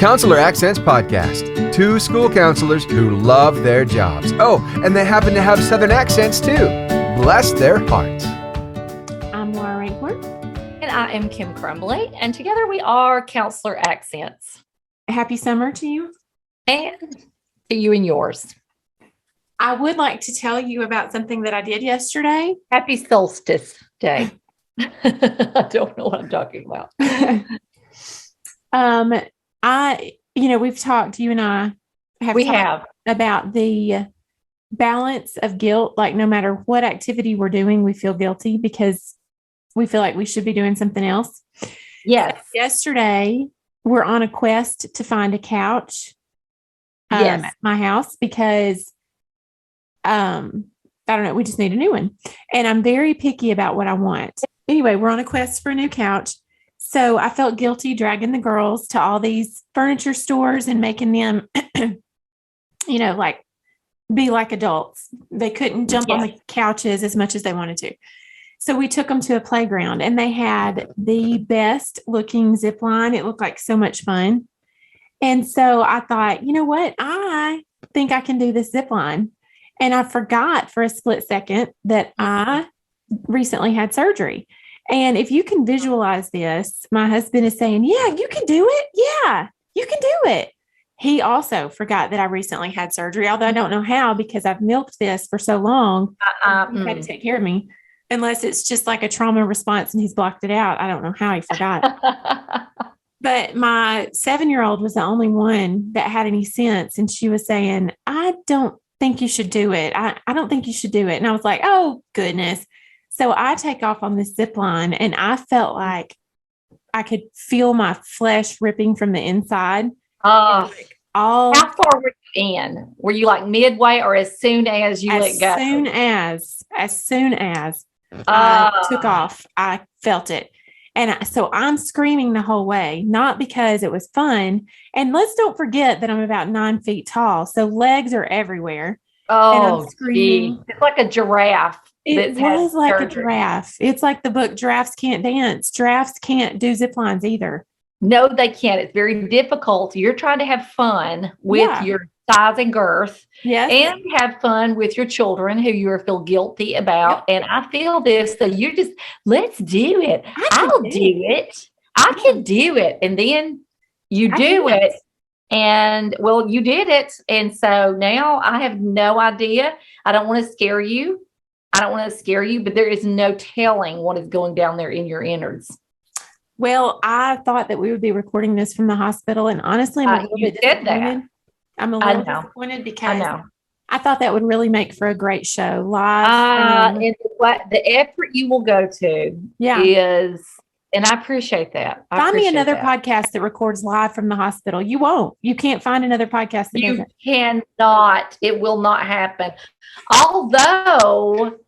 Counselor Accents Podcast. Two school counselors who love their jobs. Oh, and they happen to have Southern accents too. Bless their hearts. I'm Laura Rankhorn. And I am Kim Crumbly. And together we are Counselor Accents. Happy summer to you. And to you and yours. I would like to tell you about something that I did yesterday. Happy Solstice Day. I don't know what I'm talking about. We've talked, you and I have about the balance of guilt. Like no matter what activity we're doing, we feel guilty because we feel like we should be doing something else. Yes. Yesterday, we're on a quest to find a couch at my house because, I don't know, we just need a new one. And I'm very picky about what I want. Anyway, we're on a quest for a new couch. So I felt guilty dragging the girls to all these furniture stores and making them, be like adults. They couldn't jump on the couches as much as they wanted to. So we took them to a playground and they had the best looking zip line. It looked like so much fun. And so I thought, you know what? I think I can do this zip line. And I forgot for a split second that I recently had surgery. And if you can visualize this, my husband is saying, yeah, you can do it. Yeah, you can do it. He also forgot that I recently had surgery, although I don't know how because I've milked this for so long. He had to take care of me. Unless it's just like a trauma response and he's blocked it out. I don't know how he forgot. But my 7-year-old was the only one that had any sense. And she was saying, I don't think you should do it. I don't think you should do it. And I was like, oh, goodness. So I take off on this zip line and I felt like I could feel my flesh ripping from the inside. How far were you in? Were you like midway or as soon as you let go? As soon as I took off, I felt it. And so I'm screaming the whole way, not because it was fun. And let's don't forget that I'm about 9 feet tall. So legs are everywhere. Oh, and I'm screaming. It's like a giraffe. It was like a giraffe. It's like the book Giraffes Can't Dance. Giraffes can't do zip lines either. No, they can't. It's very difficult. You're trying to have fun with your size and girth. Yes. And have fun with your children who you feel guilty about. Yep. And I feel this. So you just, let's do it. I'll do it. I can do it. And then you do it. And well, you did it. And so now I have no idea. I don't want to scare you. But there is no telling what is going down there in your innards. Well, I thought that we would be recording this from the hospital. And honestly, I'm a little bit disappointed. I'm a little disappointed because I thought that would really make for a great show live. And what the effort you will go to is, and I appreciate that. Find me another podcast that records live from the hospital. You won't. You can't find another podcast that you cannot. It will not happen. Although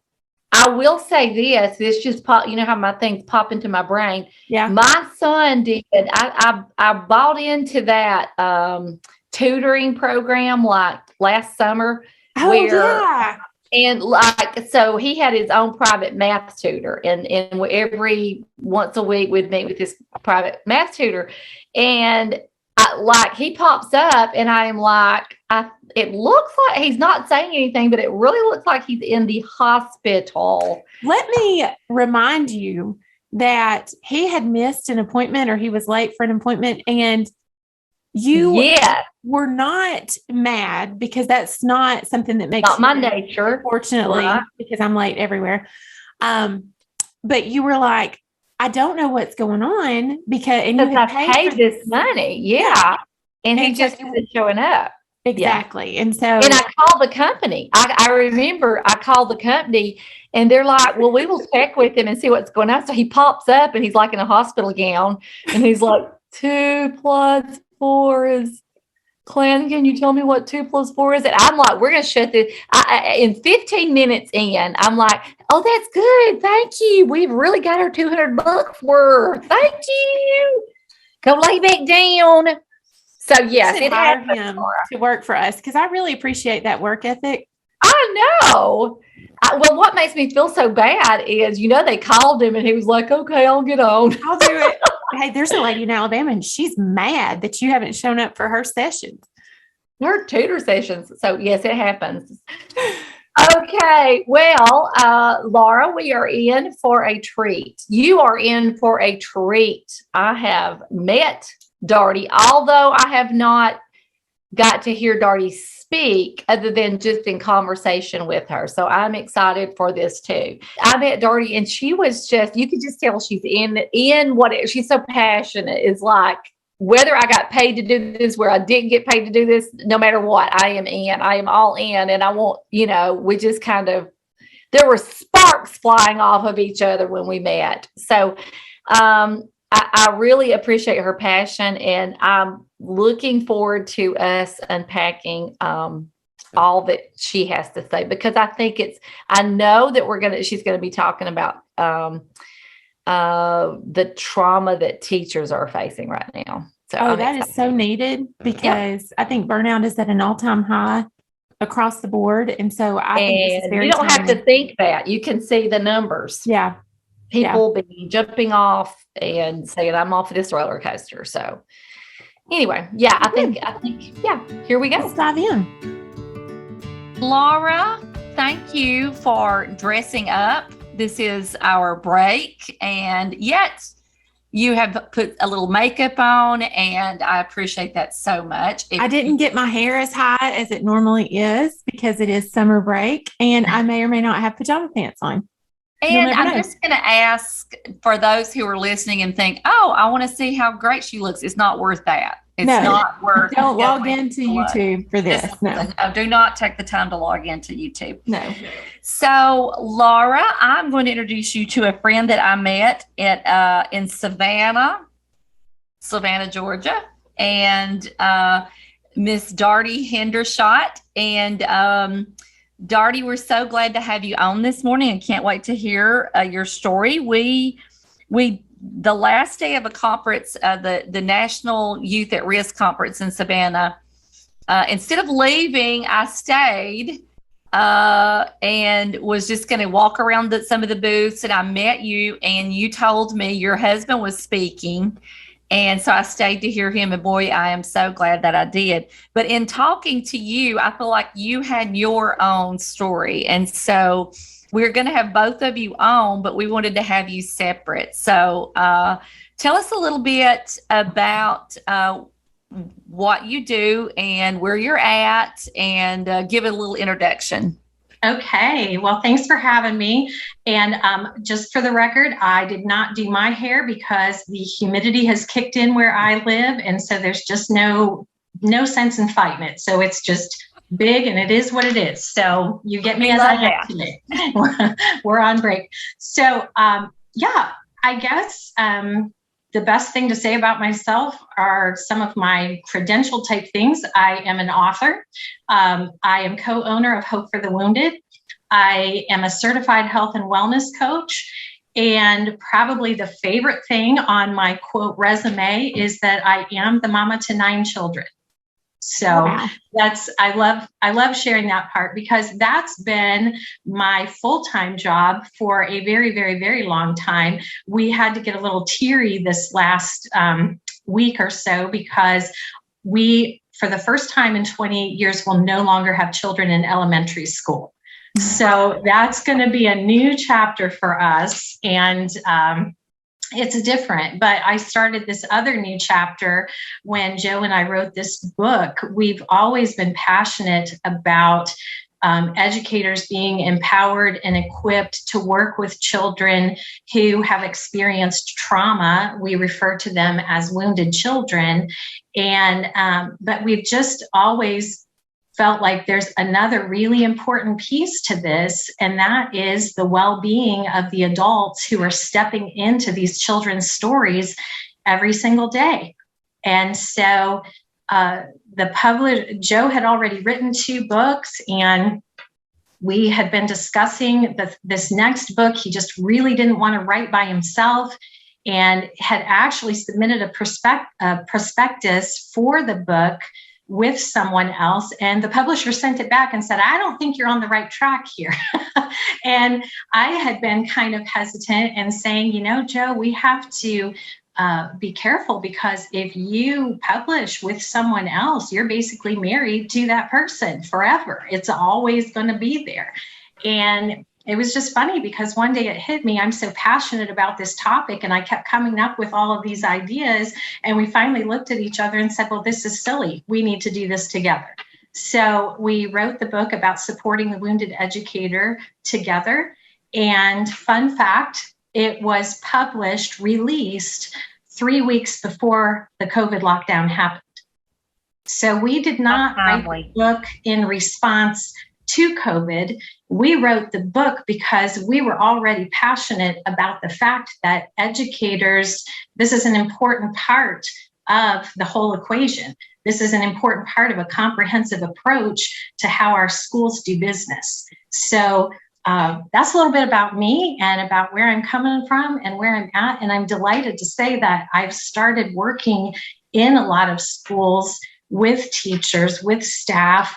I will say this just pop, you know how my things pop into my brain. Yeah. My son did. I bought into that tutoring program like last summer. And so he had his own private math tutor and every once a week we'd meet with this private math tutor. And he pops up and I am like, it looks like he's not saying anything, but it really looks like he's in the hospital. Let me remind you that he had missed an appointment or he was late for an appointment and you were not mad because that's not something that makes not my nature, fortunately, because I'm late everywhere. But you were like, I don't know what's going on because I paid this money. Yeah. And he just isn't showing up. Exactly. Yeah. And I called the company. I remember I called the company and they're like, well, we will check with him and see what's going on. So he pops up and he's like in a hospital gown and he's like, 2 + 4 is Clan. Can you tell me what 2 + 4 is? And I'm like, we're going to shut this. In 15 minutes in, I'm like, oh, that's good. Thank you. We've really got our $200 worth. Thank you. Go lay back down. So yes, it hired him to work for us because I really appreciate that work ethic. I know. Well, what makes me feel so bad is, they called him and he was like, okay, I'll get on. I'll do it. Hey, there's a lady in Alabama and she's mad that you haven't shown up for her sessions. Her tutor sessions. So yes, it happens. Okay. Well, Laura, we are in for a treat. You are in for a treat. I have met Dardi, although I have not got to hear Dardi speak other than just in conversation with her. So I'm excited for this too. I met Dardi and she was just, you could just tell she's in what she's so passionate. It's like, whether I got paid to do this, where I didn't get paid to do this, no matter what, I am all in. And I want, we just kind of, there were sparks flying off of each other when we met. So I really appreciate her passion, and I'm looking forward to us unpacking all that she has to say, because I think I know that she's going to be talking about the trauma that teachers are facing right now. So that is so needed, because I think burnout is at an all-time high across the board. And so I think this is very you don't have to think that. You can see the numbers. Yeah. People be jumping off and saying, I'm off of this roller coaster. So anyway, I think, here we go. Let's dive in. Laura, thank you for dressing up. This is our break, and yet you have put a little makeup on, and I appreciate that so much. I didn't get my hair as high as it normally is because it is summer break, and I may or may not have pajama pants on. And I'm just going to ask for those who are listening and think, oh, I want to see how great she looks. It's not worth that. It's not worth. Don't log into YouTube for this. No, do not take the time to log into YouTube. No. So, Laura, I'm going to introduce you to a friend that I met in Savannah, Georgia, and Miss Dardi Hendershott. And Dardi, we're so glad to have you on this morning, and can't wait to hear your story. We the last day of a conference, the National Youth at Risk Conference in Savannah, instead of leaving, I stayed and was just going to walk around some of the booths, and I met you, and you told me your husband was speaking. And so I stayed to hear him, and boy, I am so glad that I did. But in talking to you, I feel like you had your own story. And so we're going to have both of you on, but we wanted to have you separate. So tell us a little bit about what you do and where you're at, and give it a little introduction. Okay, well, thanks for having me. And just for the record, I did not do my hair because the humidity has kicked in where I live. And so there's just no sense in fighting it. So it's just big, and it is what it is. So you get me as I am today. We're on break. So I guess the best thing to say about myself are some of my credential type things. I am an author. I am co-owner of Hope for the Wounded. I am a certified health and wellness coach. And probably the favorite thing on my quote resume is that I am the mama to 9 children. So I love sharing that part, because that's been my full-time job for a very, very, very long time. We had to get a little teary this last week or so, because we, for the first time in 28 years, will no longer have children in elementary school. So that's going to be a new chapter for us. And it's different, but I started this other new chapter when Joe and I wrote this book. We've always been passionate about educators being empowered and equipped to work with children who have experienced trauma. We refer to them as wounded children. And but we've just always felt like there's another really important piece to this, and that is the well-being of the adults who are stepping into these children's stories every single day. And so Joe had already written 2 books, and we had been discussing this next book. He just really didn't want to write by himself, and had actually submitted a prospectus for the book with someone else, and the publisher sent it back and said, I don't think you're on the right track here. And I had been kind of hesitant and saying, Joe, we have to be careful, because if you publish with someone else, you're basically married to that person forever. It's always going to be there. And it was just funny because one day it hit me. I'm so passionate about this topic, and I kept coming up with all of these ideas. And we finally looked at each other and said, well, this is silly. We need to do this together. So we wrote the book about supporting the wounded educator together. And fun fact, it was published, released 3 weeks before the COVID lockdown happened. So we did not write the book in response to COVID. We wrote the book because we were already passionate about the fact that educators, this is an important part of the whole equation. This is an important part of a comprehensive approach to how our schools do business. So that's a little bit about me and about where I'm coming from and where I'm at. And I'm delighted to say that I've started working in a lot of schools with teachers, with staff.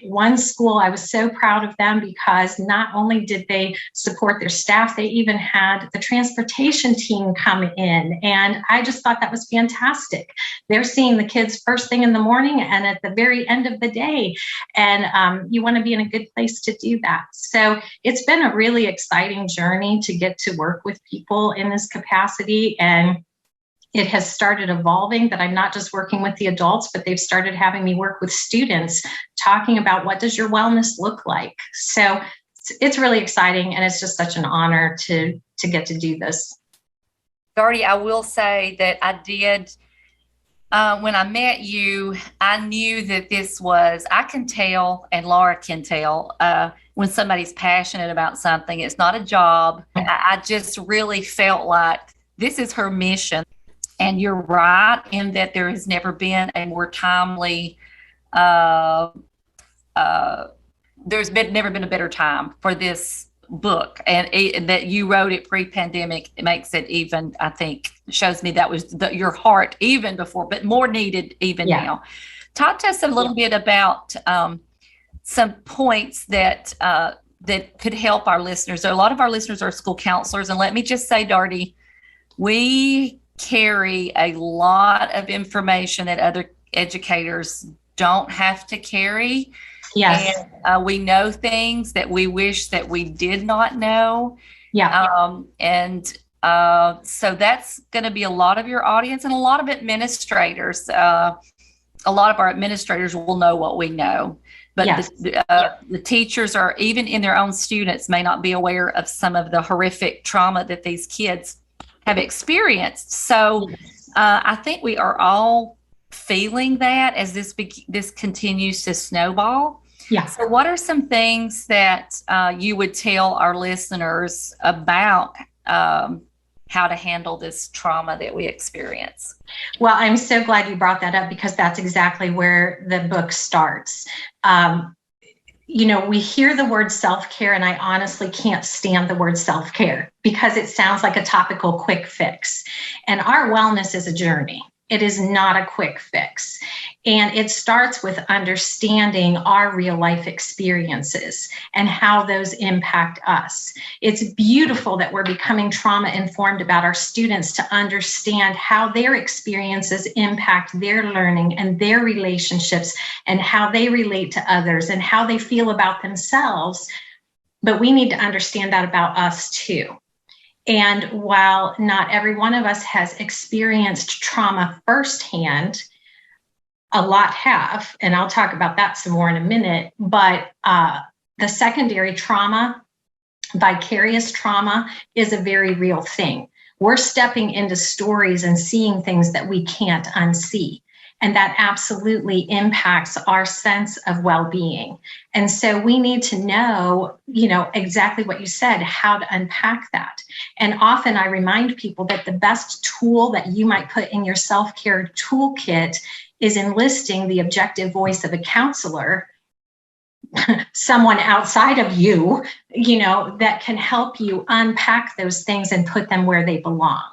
One school, I was so proud of them because not only did they support their staff, they even had the transportation team come in. And I just thought that was fantastic. They're seeing the kids first thing in the morning and at the very end of the day. And you want to be in a good place to do that. So it's been a really exciting journey to get to work with people in this capacity. And it has started evolving that I'm not just working with the adults, but they've started having me work with students talking about what does your wellness look like. So it's really exciting. And it's just such an honor to get to do this. Dardi, I will say that I did, when I met you, I knew that this was, I can tell, and Laura can tell, when somebody's passionate about something. It's not a job. I just really felt like this is her mission. And you're right in that there has never been a more timely, never been a better time for this book. And that you wrote it pre-pandemic, it makes it even, I think, shows me that was your heart even before, but more needed even now. Talk to us a little bit about some points that could help our listeners. So a lot of our listeners are school counselors. And let me just say, Dardi, we carry a lot of information that other educators don't have to carry. Yes. And we know things that we wish that we did not know. Yeah. So that's going to be a lot of your audience and a lot of administrators. A lot of our administrators will know what we know, but yes. The teachers are, even in their own students, may not be aware of some of the horrific trauma that these kids have experienced. So I think we are all feeling that as this continues to snowball. Yeah. So what are some things that you would tell our listeners about how to handle this trauma that we experience? Well, I'm so glad you brought that up because that's exactly where the book starts. We hear the word self-care, and I honestly can't stand the word self-care because it sounds like a topical quick fix. And our wellness is a journey. It is not a quick fix. And it starts with understanding our real life experiences and how those impact us. It's beautiful that we're becoming trauma informed about our students to understand how their experiences impact their learning and their relationships and how they relate to others and how they feel about themselves. But we need to understand that about us too. And while not every one of us has experienced trauma firsthand, a lot have, and I'll talk about that some more in a minute, but the secondary trauma, vicarious trauma, is a very real thing. We're stepping into stories and seeing things that we can't unsee. And that absolutely impacts our sense of well-being. And so we need to know, exactly what you said, how to unpack that. And often I remind people that the best tool that you might put in your self-care toolkit is enlisting the objective voice of a counselor, someone outside of you, that can help you unpack those things and put them where they belong.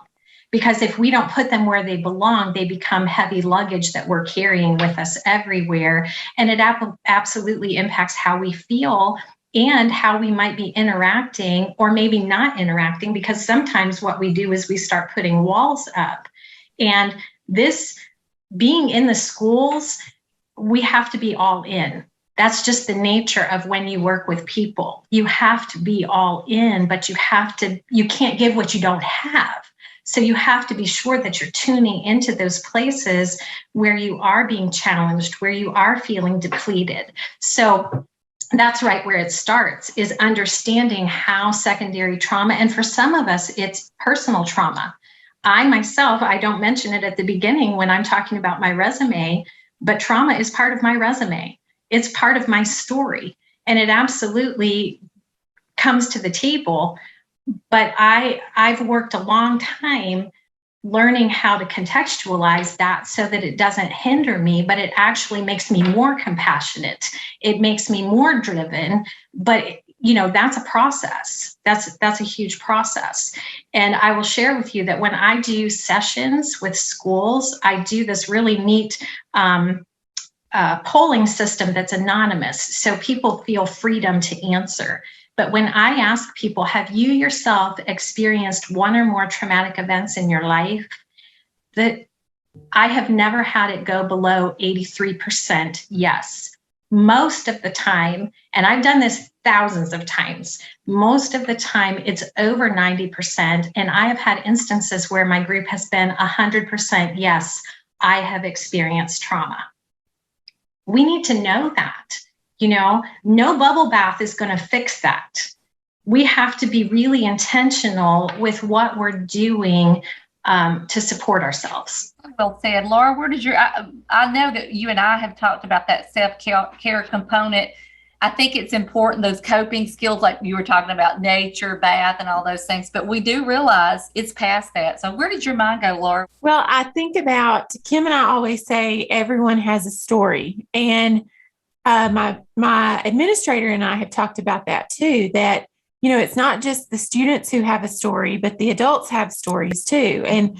Because if we don't put them where they belong, they become heavy luggage that we're carrying with us everywhere. And it absolutely impacts how we feel and how we might be interacting or maybe not interacting, because sometimes what we do is we start putting walls up. And this being in the schools, we have to be all in. That's just the nature of when you work with people. You have to be all in, but you can't give what you don't have. So you have to be sure that you're tuning into those places where you are being challenged, where you are feeling depleted. So that's right where it starts, is understanding how secondary trauma, and for some of us, it's personal trauma. I myself, I don't mention it at the beginning when I'm talking about my resume, but trauma is part of my resume. It's part of my story, and it absolutely comes to the table. But I've worked a long time learning how to contextualize that so that it doesn't hinder me, but it actually makes me more compassionate. It makes me more driven. But that's a process. That's a huge process. And I will share with you that when I do sessions with schools, I do this really neat polling system that's anonymous, so people feel freedom to answer. But when I ask people, have you yourself experienced one or more traumatic events in your life? That I have never had it go below 83% yes. Most of the time, and I've done this thousands of times, most of the time it's over 90%. And I have had instances where my group has been 100% yes, I have experienced trauma. We need to know that. No bubble bath is going to fix that. We have to be really intentional with what we're doing to support ourselves. Well said. Laura, where did I know that you and I have talked about that self-care component. I think it's important, those coping skills, like you were talking about nature, bath, and all those things, but we do realize it's past that. So where did your mind go, Laura? Well, I think about, Kim and I always say everyone has a story. And my administrator and I have talked about that too, that, it's not just the students who have a story, but the adults have stories too. And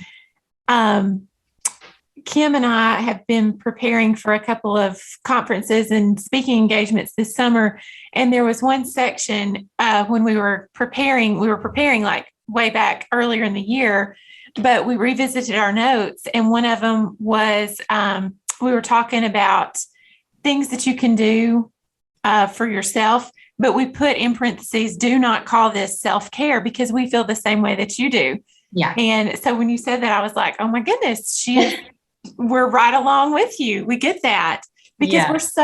Kim and I have been preparing for a couple of conferences and speaking engagements this summer. And there was one section when we were preparing like way back earlier in the year, but we revisited our notes. And one of them was we were talking about things that you can do for yourself, but we put in parentheses, do not call this self-care, because we feel the same way that you do. Yeah. And so when you said that, I was like, oh my goodness, we're right along with you. We get that, because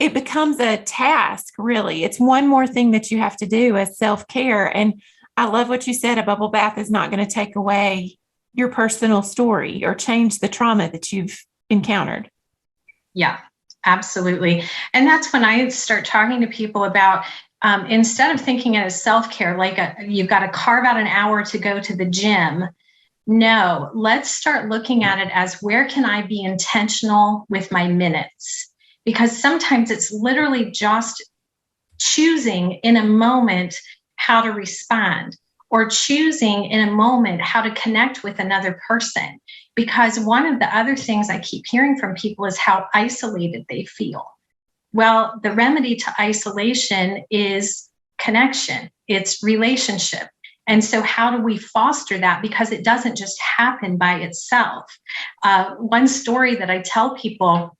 it becomes a task, really. It's one more thing that you have to do as self-care. And I love what you said. A bubble bath is not going to take away your personal story or change the trauma that you've encountered. Yeah, absolutely. And that's when I start talking to people about, instead of thinking it as self-care, like you've got to carve out an hour to go to the gym. No, let's start looking at it as, where can I be intentional with my minutes? Because sometimes it's literally just choosing in a moment how to respond, or choosing in a moment how to connect with another person. Because one of the other things I keep hearing from people is how isolated they feel. Well, the remedy to isolation is connection. It's relationship. And so how do we foster that? Because it doesn't just happen by itself. One story that I tell people,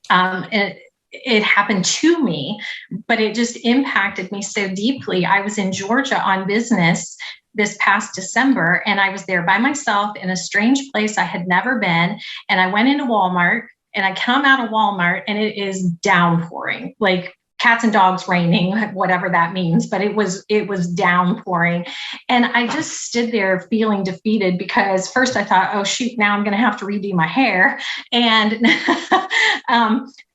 it happened to me, but it just impacted me so deeply. I was in Georgia on business this past December, and I was there by myself in a strange place I had never been. And I went into Walmart, and I come out of Walmart, and it is downpouring, like cats and dogs raining, whatever that means, but it was downpouring. And I just stood there feeling defeated, because first I thought, oh shoot, now I'm going to have to redo my hair. And,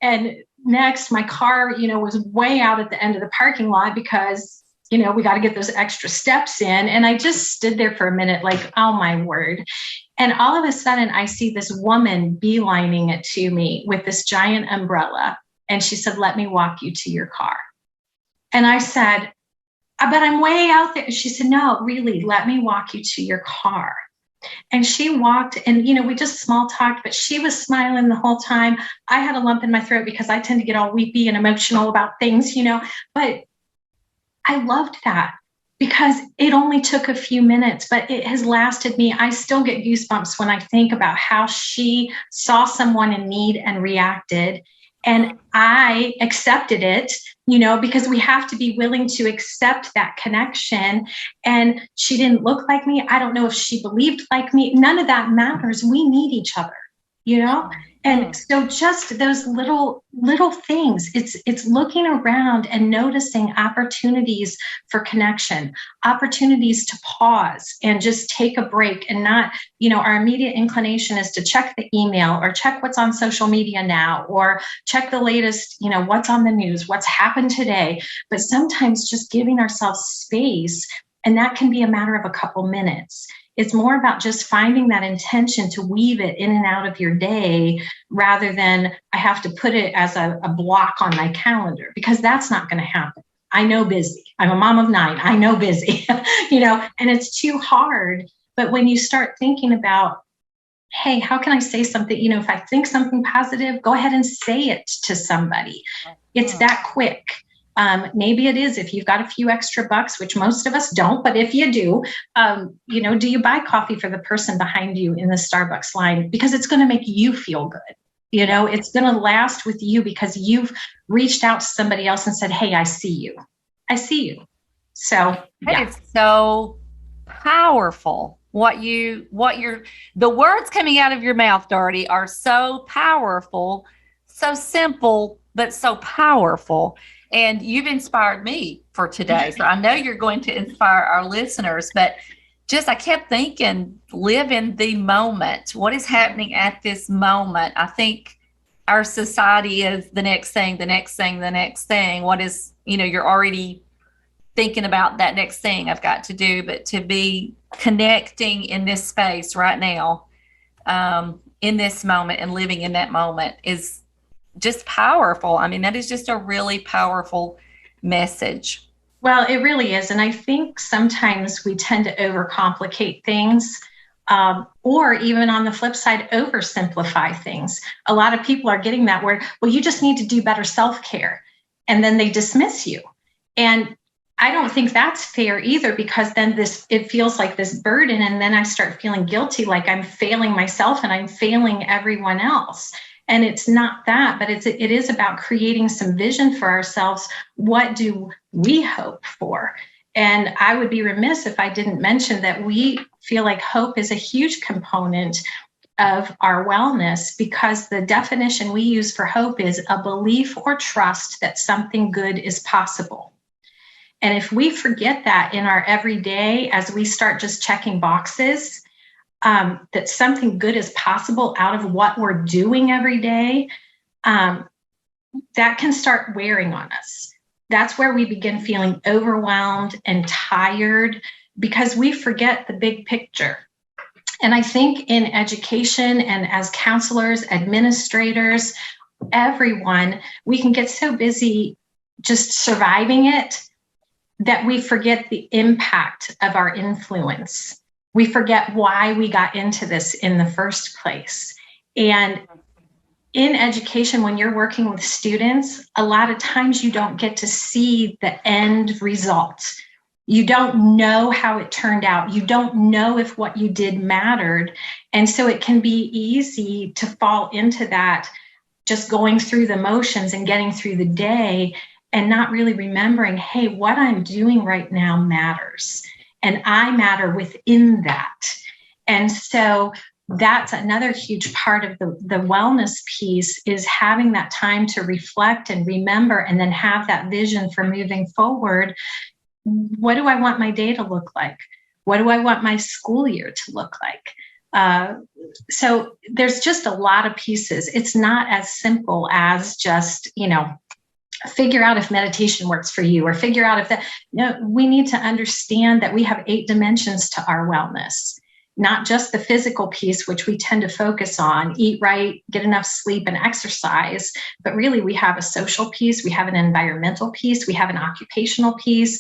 and next my car, was way out at the end of the parking lot, because, we got to get those extra steps in. And I just stood there for a minute, like, oh my word. And all of a sudden I see this woman beelining it to me with this giant umbrella. And she said, let me walk you to your car. And I said, but I'm way out there. She said, no, really, let me walk you to your car. And she walked and, we just small talked, but she was smiling the whole time. I had a lump in my throat because I tend to get all weepy and emotional about things, but I loved that because it only took a few minutes, but it has lasted me. I still get goosebumps when I think about how she saw someone in need and reacted. And I accepted it, because we have to be willing to accept that connection. And she didn't look like me. I don't know if she believed like me. None of that matters. We need each other, And so just those little things, it's looking around and noticing opportunities for connection, opportunities to pause and just take a break and not, our immediate inclination is to check the email or check what's on social media now, or check the latest, what's on the news, what's happened today. But sometimes just giving ourselves space, and that can be a matter of a couple minutes. It's more about just finding that intention to weave it in and out of your day rather than I have to put it as a block on my calendar, because that's not going to happen. I know busy. I'm a mom of 9. I know busy, and it's too hard. But when you start thinking about, hey, how can I say something? If I think something positive, go ahead and say it to somebody. It's that quick. Maybe it is if you've got a few extra bucks, which most of us don't, but if you do, do you buy coffee for the person behind you in the Starbucks line? Because it's going to make you feel good. It's going to last with you because you've reached out to somebody else and said, hey, I see you. I see you. So that is so powerful. The words coming out of your mouth, Dardi, are so powerful, so simple, but so powerful. And you've inspired me for today. So I know you're going to inspire our listeners, but I kept thinking, live in the moment. What is happening at this moment? I think our society is the next thing, the next thing, the next thing. What is, you're already thinking about that next thing I've got to do, but to be connecting in this space right now, in this moment and living in that moment is just powerful. I mean, that is just a really powerful message. Well, it really is. And I think sometimes we tend to overcomplicate things, or even on the flip side, oversimplify things. A lot of people are getting that word, well, you just need to do better self-care. And then they dismiss you. And I don't think that's fair either, because then it feels like this burden. And then I start feeling guilty, like I'm failing myself and I'm failing everyone else. And it's not that, but it is about creating some vision for ourselves. What do we hope for? And I would be remiss if I didn't mention that we feel like hope is a huge component of our wellness, because the definition we use for hope is a belief or trust that something good is possible. And if we forget that in our everyday, as we start just checking boxes, that something good is possible out of what we're doing every day, that can start wearing on us. That's where we begin feeling overwhelmed and tired, because we forget the big picture. And I think in education and as counselors, administrators, everyone, we can get so busy just surviving it that we forget the impact of our influence. We forget why we got into this in the first place. And in education, when you're working with students, a lot of times you don't get to see the end result. You don't know how it turned out. You don't know if what you did mattered. And so it can be easy to fall into that, just going through the motions and getting through the day and not really remembering, hey, what I'm doing right now matters. And I matter within that. And so that's another huge part of the wellness piece, is having that time to reflect and remember, and then have that vision for moving forward. What do I want my day to look like? What do I want my school year to look like? So there's just a lot of pieces. It's not as simple as just, figure out if meditation works for you, or figure out if that. No, we need to understand that we have 8 dimensions to our wellness, not just the physical piece, which we tend to focus on, eat right, get enough sleep and exercise. But really, we have a social piece, we have an environmental piece, we have an occupational piece.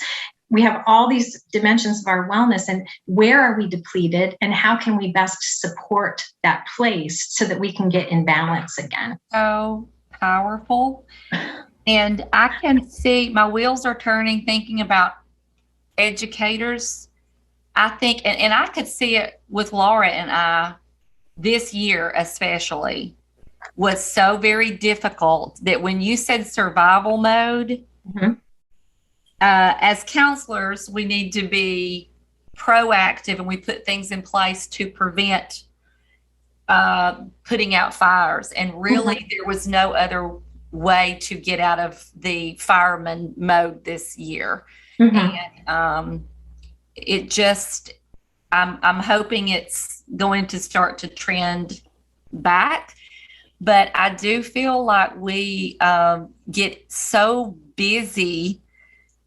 we have all these dimensions of our wellness, and where are we depleted, and how can we best support that place so that we can get in balance again? So powerful. And I can see my wheels are turning thinking about educators. I think, and I could see it with Laura and I this year, especially, was so very difficult that when you said survival mode, as counselors, we need to be proactive, and we put things in place to prevent putting out fires. And really, there was no other way to get out of the fireman mode this year. And it just, I'm hoping it's going to start to trend back. But I do feel like we get so busy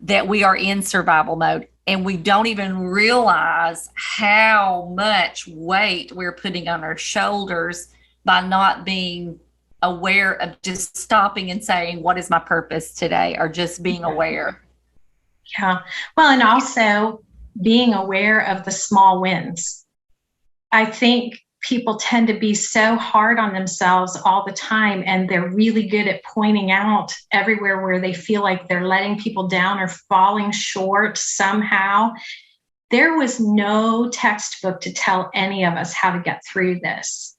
that we are in survival mode, and we don't even realize how much weight we're putting on our shoulders by not being aware of just stopping and saying, what is my purpose today? Or just being aware. Yeah. Well, and also being aware of the small wins. I think people tend to be so hard on themselves all the time, and they're really good at pointing out everywhere where they feel like they're letting people down or falling short somehow. There was no textbook to tell any of us how to get through this.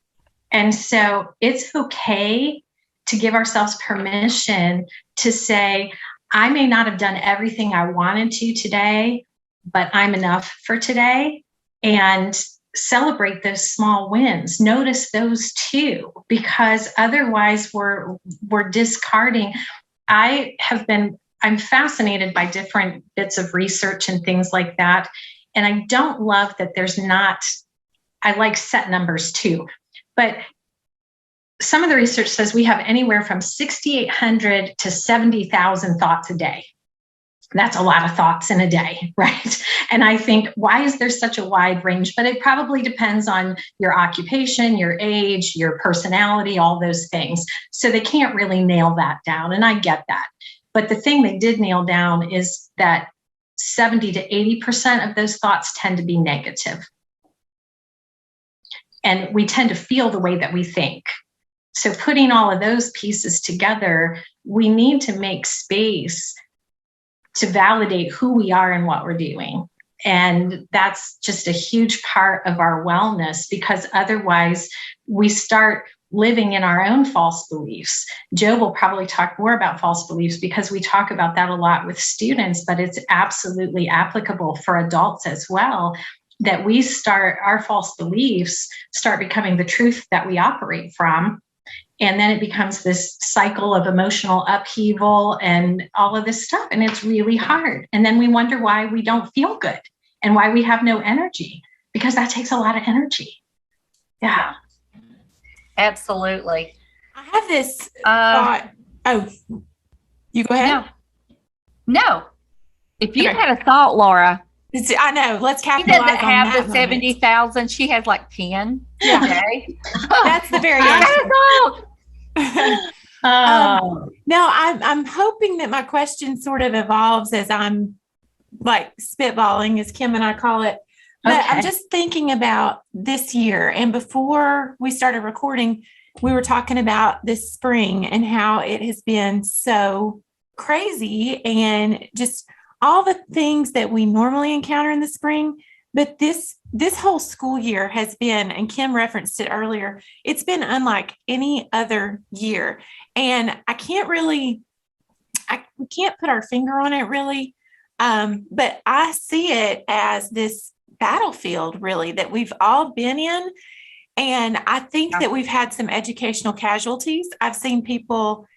And so it's okay to give ourselves permission to say, I may not have done everything I wanted to today, but I'm enough for today. And celebrate those small wins. Notice those too, because otherwise we're discarding. I'm fascinated by different bits of research and things like that. And I don't love that I like set numbers too, but some of the research says we have anywhere from 6,800 to 70,000 thoughts a day. That's a lot of thoughts in a day, right? And I think, why is there such a wide range? But it probably depends on your occupation, your age, your personality, all those things. So they can't really nail that down. And I get that. But the thing they did nail down is that 70 to 80% of those thoughts tend to be negative. And we tend to feel the way that we think. So putting all of those pieces together, we need to make space to validate who we are and what we're doing. And that's just a huge part of our wellness, because otherwise we start living in our own false beliefs. Joe will probably talk more about false beliefs, because we talk about that a lot with students, but it's absolutely applicable for adults as well, that our false beliefs start becoming the truth that we operate from. And then it becomes this cycle of emotional upheaval and all of this stuff. And it's really hard. And then we wonder why we don't feel good and why we have no energy, because that takes a lot of energy. Yeah. Absolutely. I have this thought. Oh, you go ahead. No. If you had a thought, Laura. I know. Let's She capitalize doesn't on have that the 70,000. She has like 10. Yeah. Okay. That's the very No, I'm hoping that my question sort of evolves as I'm like spitballing, as Kim and I call it. But Okay. I'm just thinking about this year. And before we started recording, we were talking about this spring and how it has been so crazy, and just all the things that we normally encounter in the spring. But this whole school year has been, and Kim referenced it earlier, it's been unlike any other year. And we can't put our finger on it really. But I see it as this battlefield really that we've all been in. And I think that we've had some educational casualties. I've seen people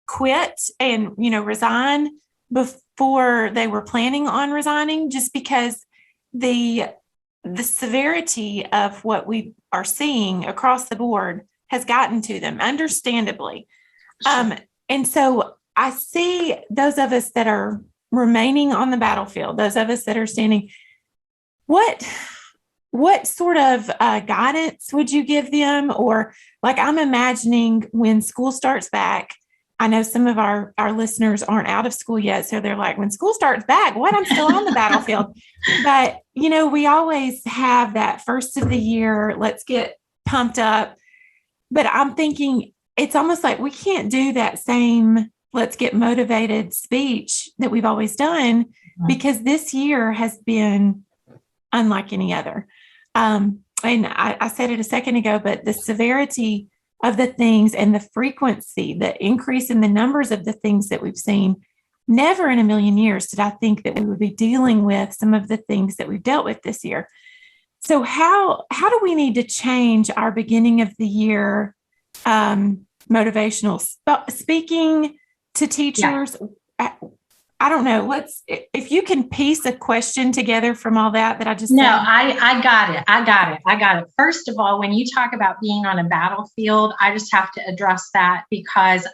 quit and, resign before they were planning on resigning, just because the severity of what we are seeing across the board has gotten to them, understandably. Sure. And so I see those of us that are remaining on the battlefield, those of us that are standing, what sort of guidance would you give them? Or like, I'm imagining when school starts back, I know some of our listeners aren't out of school yet. So they're like, when school starts back, what? I'm still on the battlefield. But, we always have that first of the year, let's get pumped up. But I'm thinking it's almost like we can't do that same let's get motivated speech that we've always done, because this year has been unlike any other. And I said it a second ago, but the severity of the things and the frequency, the increase in the numbers of the things that we've seen, never in a million years did I think that we would be dealing with some of the things that we've dealt with this year. So how do we need to change our beginning of the year motivational speaking to teachers? Yeah. I don't know. If you can piece a question together from all that I just said. I got it. First of all, when you talk about being on a battlefield, I just have to address that, because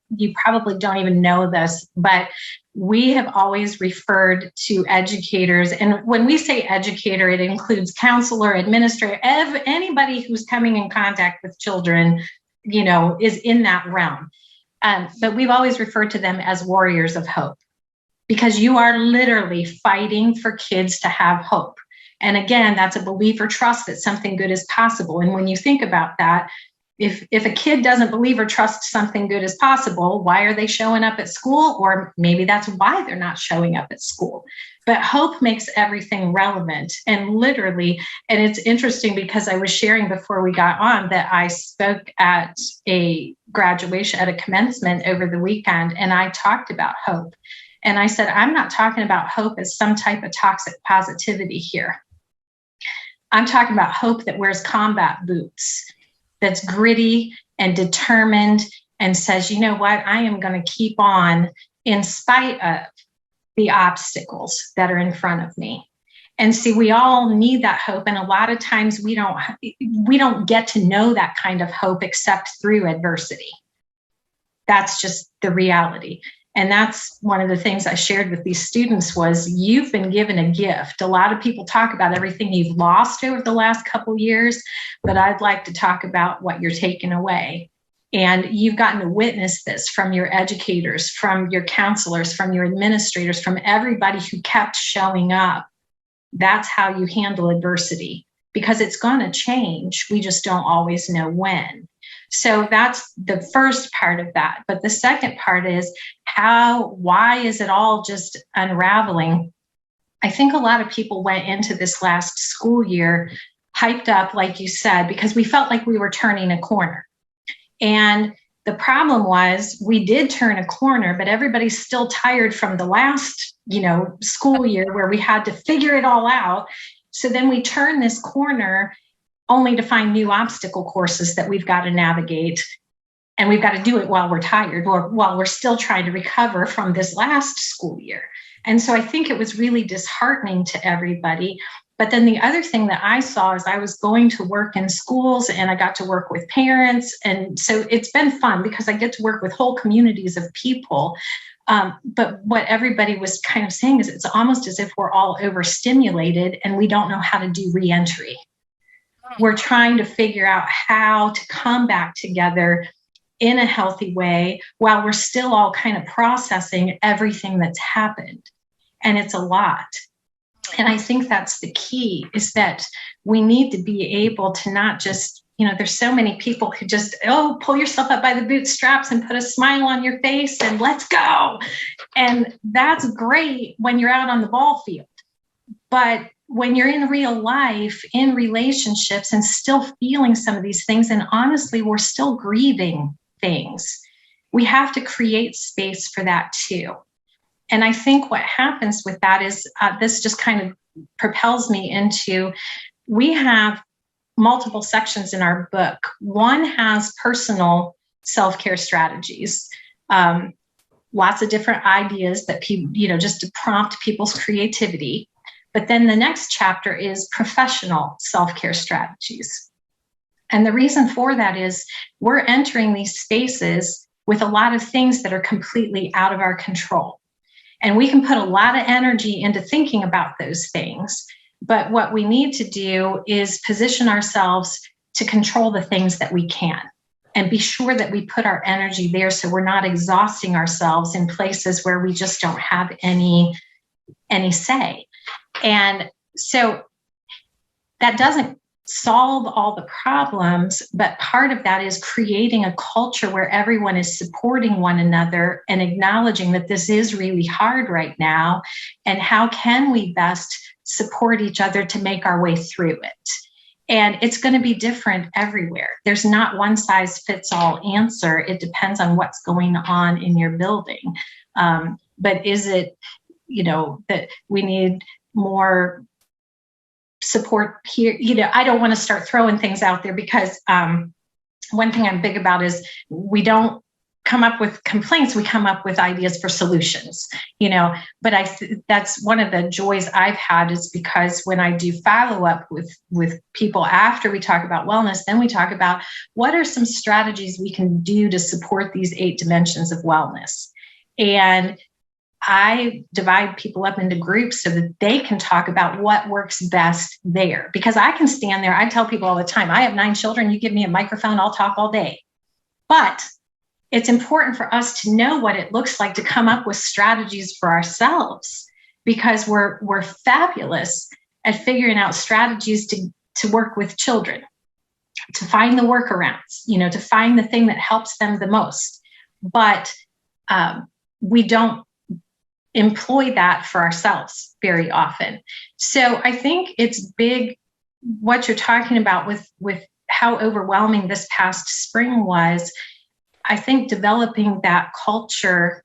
you probably don't even know this, but we have always referred to educators. And when we say educator, it includes counselor, administrator, anybody who's coming in contact with children, is in that realm. But we've always referred to them as warriors of hope, because you are literally fighting for kids to have hope. And again, that's a belief or trust that something good is possible. And when you think about that, if a kid doesn't believe or trust something good is possible, why are they showing up at school? Or maybe that's why they're not showing up at school. But hope makes everything relevant. And literally, and it's interesting because I was sharing before we got on that I spoke at a graduation, at a commencement over the weekend, and I talked about hope. And I said, I'm not talking about hope as some type of toxic positivity here. I'm talking about hope that wears combat boots, that's gritty and determined and says, you know what, I am going to keep on in spite of the obstacles that are in front of me. And see, we all need that hope. And a lot of times we don't get to know that kind of hope except through adversity. That's just the reality. And that's one of the things I shared with these students was you've been given a gift. A lot of people talk about everything you've lost over the last couple of years, but I'd like to talk about what you're taking away. And you've gotten to witness this from your educators, from your counselors, from your administrators, from everybody who kept showing up. That's how you handle adversity, because it's going to change. We just don't always know when. So that's the first part of that. But the second part is why is it all just unraveling? I think a lot of people went into this last school year hyped up, like you said, because we felt like we were turning a corner. And the problem was we did turn a corner, but everybody's still tired from the last, school year where we had to figure it all out. So then we turn this corner only to find new obstacle courses that we've got to navigate. And we've got to do it while we're tired or while we're still trying to recover from this last school year. And so I think it was really disheartening to everybody. But then the other thing that I saw is I was going to work in schools and I got to work with parents. And so it's been fun because I get to work with whole communities of people. But what everybody was kind of saying is it's almost as if we're all overstimulated and we don't know how to do reentry. We're trying to figure out how to come back together in a healthy way while we're still all kind of processing everything that's happened. And it's a lot. And I think that's the key, is that we need to be able to not just, there's so many people who just, pull yourself up by the bootstraps and put a smile on your face and let's go. And that's great when you're out on the ball field. But when you're in real life, in relationships, and still feeling some of these things, and honestly, we're still grieving things, we have to create space for that too. And I think what happens with that is this just kind of propels me into, we have multiple sections in our book. One has personal self-care strategies, lots of different ideas that people, just to prompt people's creativity. But then the next chapter is professional self-care strategies. And the reason for that is we're entering these spaces with a lot of things that are completely out of our control. And we can put a lot of energy into thinking about those things. But what we need to do is position ourselves to control the things that we can. and be sure that we put our energy there so we're not exhausting ourselves in places where we just don't have any say. And so that doesn't solve all the problems, but part of that is creating a culture where everyone is supporting one another and acknowledging that this is really hard right now, and how can we best support each other to make our way through it. And it's going to be different everywhere. There's not one size fits all answer. It depends on what's going on in your building. But is it, that we need more support here? I don't want to start throwing things out there, because one thing I'm big about is we don't come up with complaints, we come up with ideas for solutions, but that's one of the joys I've had, is because when I do follow up with people after we talk about wellness, then we talk about what are some strategies we can do to support these 8 dimensions of wellness. And I divide people up into groups so that they can talk about what works best there. Because I can stand there. I tell people all the time, I have 9 children. You give me a microphone, I'll talk all day. But it's important for us to know what it looks like to come up with strategies for ourselves, because we're fabulous at figuring out strategies to work with children, to find the workarounds, to find the thing that helps them the most. But we don't employ that for ourselves very often. So I think it's big what you're talking about with how overwhelming this past spring was. I think developing that culture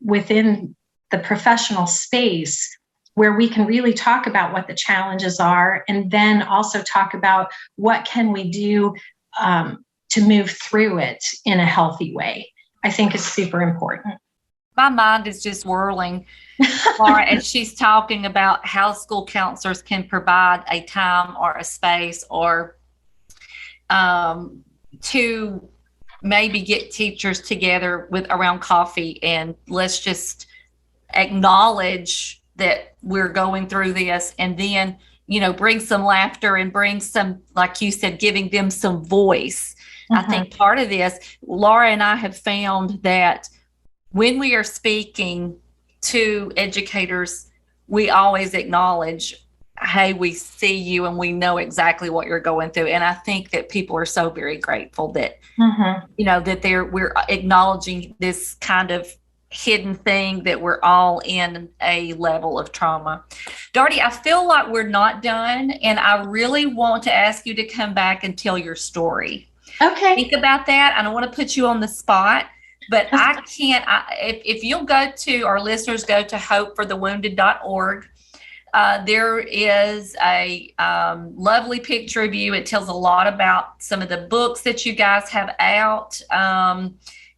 within the professional space where we can really talk about what the challenges are, and then also talk about what can we do to move through it in a healthy way, I think is super important. My mind is just whirling, Laura, as she's talking about how school counselors can provide a time or a space, or to maybe get teachers together around coffee, and let's just acknowledge that we're going through this, and then, bring some laughter and bring some, like you said, giving them some voice. I think part of this, Laura and I have found that when we are speaking to educators, we always acknowledge, hey, we see you and we know exactly what you're going through. And I think that people are so very grateful that, that we're acknowledging this kind of hidden thing, that we're all in a level of trauma. Dardi, I feel like we're not done, and I really want to ask you to come back and tell your story. Okay. Think about that. I don't want to put you on the spot. But I can't, if you'll go to, our listeners go to hopeforthewounded.org, there is a lovely picture of you. It tells a lot about some of the books that you guys have out,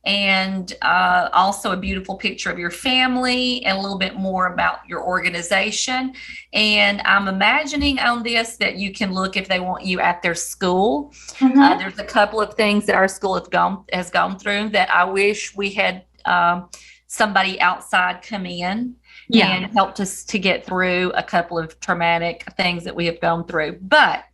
and also a beautiful picture of your family, and a little bit more about your organization. And I'm imagining on this that you can look if they want you at their school. There's a couple of things that our school has gone through that I wish we had somebody outside come in and helped us to get through a couple of traumatic things that we have gone through. But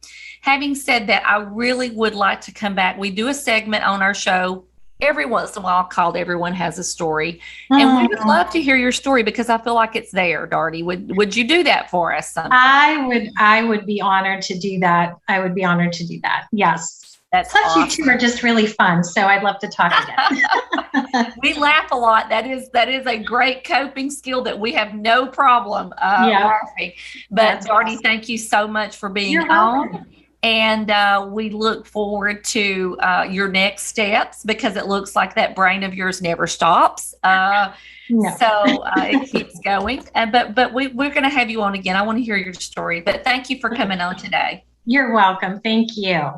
having said that, I really would like to come back. We do a segment on our show every once in a while called Everyone Has a Story. And we would love to hear your story, because I feel like it's there, Dardi. Would you do that for us sometime? I would be honored to do that. I would be honored to do that. Yes. That's Plus awesome. You two are just really fun. So I'd love to talk again. We laugh a lot. That is a great coping skill that we have no problem laughing. But Dardi, awesome. Thank you so much for being on. And we look forward to your next steps, because it looks like that brain of yours never stops. So it keeps going. But we're going to have you on again. I want to hear your story. But thank you for coming on today. You're welcome. Thank you.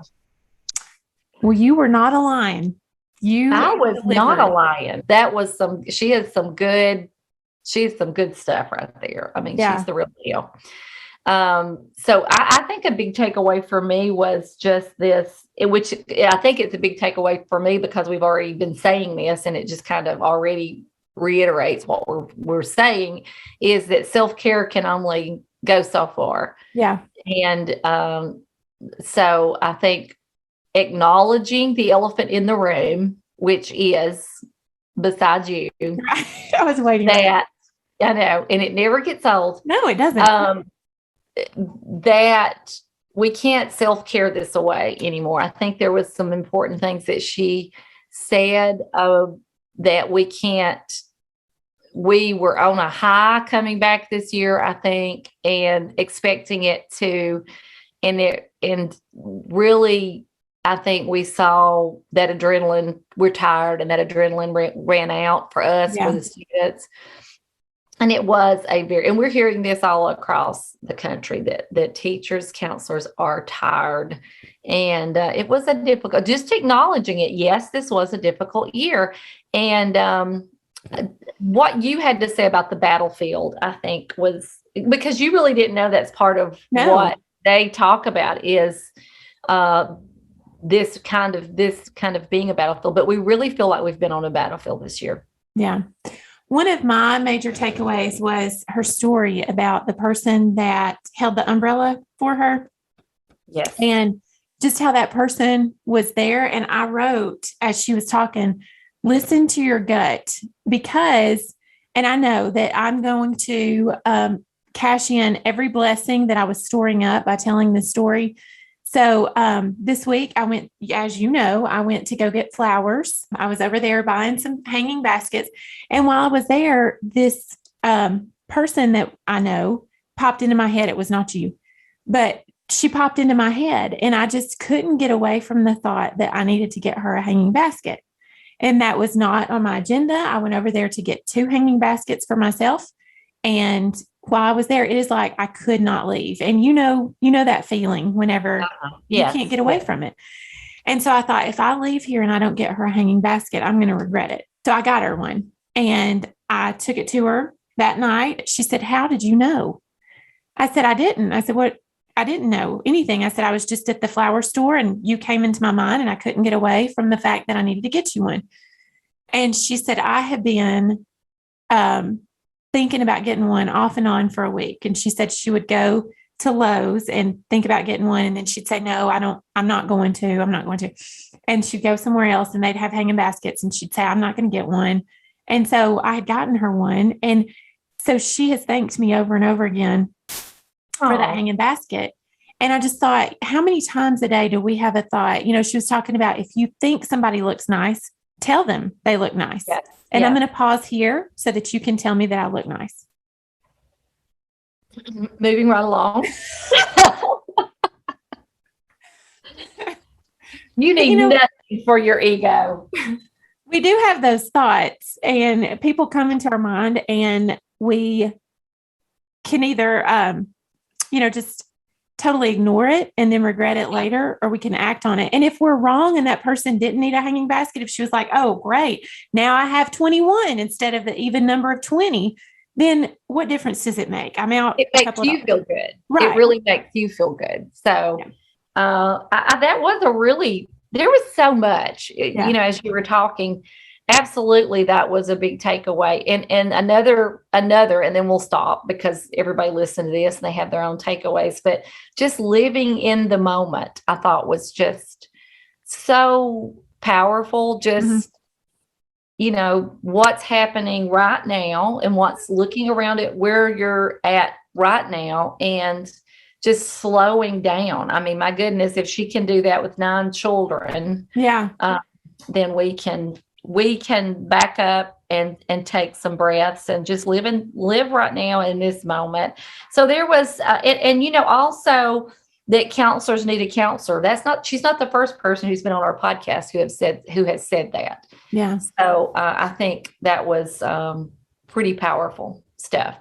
Well, you were not a lion. I was not a lion. That was she has some good stuff right there. I mean, she's the real deal. So I think a big takeaway for me was just this, which I think it's a big takeaway for me because we've already been saying this, and it just kind of already reiterates what we're saying, is that self-care can only go so far. Yeah. And so I think acknowledging the elephant in the room, which is besides you. I was waiting. That I know, and it never gets old. No, it doesn't. That we can't self-care this away anymore. I think there was some important things that she said that we were on a high coming back this year, I think, and expecting it to, and really, I think we saw that adrenaline, we're tired, and that adrenaline ran out for us, for the students. And it was and we're hearing this all across the country, that teachers, counselors are tired. And it was just acknowledging it. Yes, this was a difficult year. And what you had to say about the battlefield, I think, was because you really didn't know that's part of what they talk about is this kind of being a battlefield. But we really feel like we've been on a battlefield this year. Yeah. One of my major takeaways was her story about the person that held the umbrella for her. Yes. And just how that person was there. And I wrote, as she was talking, listen to your gut, because, and I know that I'm going to cash in every blessing that I was storing up by telling this story. So this week I went, as you know, I went to go get flowers. I was over there buying some hanging baskets. And while I was there, this person that I know popped into my head. It was not you, but she popped into my head, and I just couldn't get away from the thought that I needed to get her a hanging basket. And that was not on my agenda. I went over there to get 2 hanging baskets for myself. And while I was there, it is like I could not leave. And you know that feeling whenever you can't get away from it. And so I thought, if I leave here and I don't get her a hanging basket, I'm going to regret it. So I got her one, and I took it to her that night. She said, "How did you know?" I said, "I didn't." I said, "What?" I didn't know anything. I said, "I was just at the flower store and you came into my mind, and I couldn't get away from the fact that I needed to get you one." And she said, "I have been thinking about getting one off and on for a week." And she said she would go to Lowe's and think about getting one. And then she'd say, "No, I'm not going to. And she'd go somewhere else and they'd have hanging baskets. And she'd say, "I'm not going to get one." And so I had gotten her one. And so she has thanked me over and over again for that hanging basket. And I just thought, how many times a day do we have a thought? She was talking about, if you think somebody looks nice, tell them they look nice. Yes. And I'm going to pause here so that you can tell me that I look nice. Moving right along. You need nothing for your ego. We do have those thoughts, and people come into our mind, and we can either, just totally ignore it and then regret it later, or we can act on it. And if we're wrong and that person didn't need a hanging basket, if she was like, "Oh, great, now I have 21 instead of the even number of 20, then what difference does it make? I'm out. It makes you feel good. Right. It really makes you feel good. So that was there was so much, as you were talking. Absolutely. That was a big takeaway. And another, and then we'll stop because everybody listened to this and they have their own takeaways, but just living in the moment, I thought was just so powerful. Just, what's happening right now and what's looking around at where you're at right now and just slowing down. I mean, my goodness, if she can do that with 9 children, then we can back up and take some breaths and just live right now in this moment. So there was, also that counselors need a counselor. She's not the first person who's been on our podcast who has said that. Yeah. So I think that was pretty powerful stuff.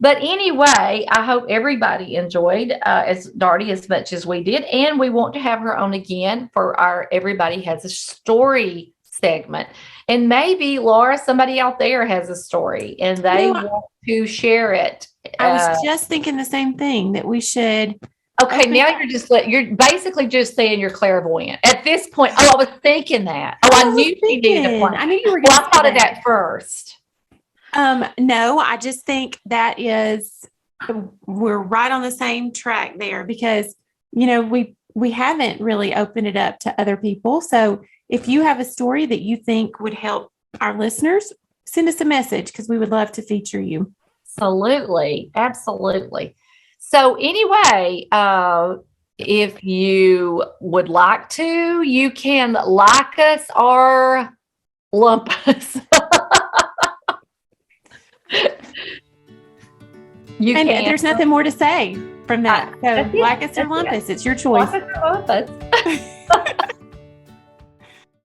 But anyway, I hope everybody enjoyed as Dardi as much as we did. And we want to have her on again for our Everybody Has a Story segment. And maybe, Laura, somebody out there has a story and they want to share it. I was just thinking the same thing, that we should. Okay, now you're basically just saying you're clairvoyant at this point. Oh, I was thinking that. Oh, I knew you needed a plan. I knew you were. Well, I thought of that first. No, I just think we're right on the same track there, because, we we haven't really opened it up to other people. So if you have a story that you think would help our listeners, send us a message because we would love to feature you. Absolutely. Absolutely. So anyway, if you would like to, you can like us or lump us. There's nothing more to say from that. So like us or lump us. It's your choice. Like us or lump us.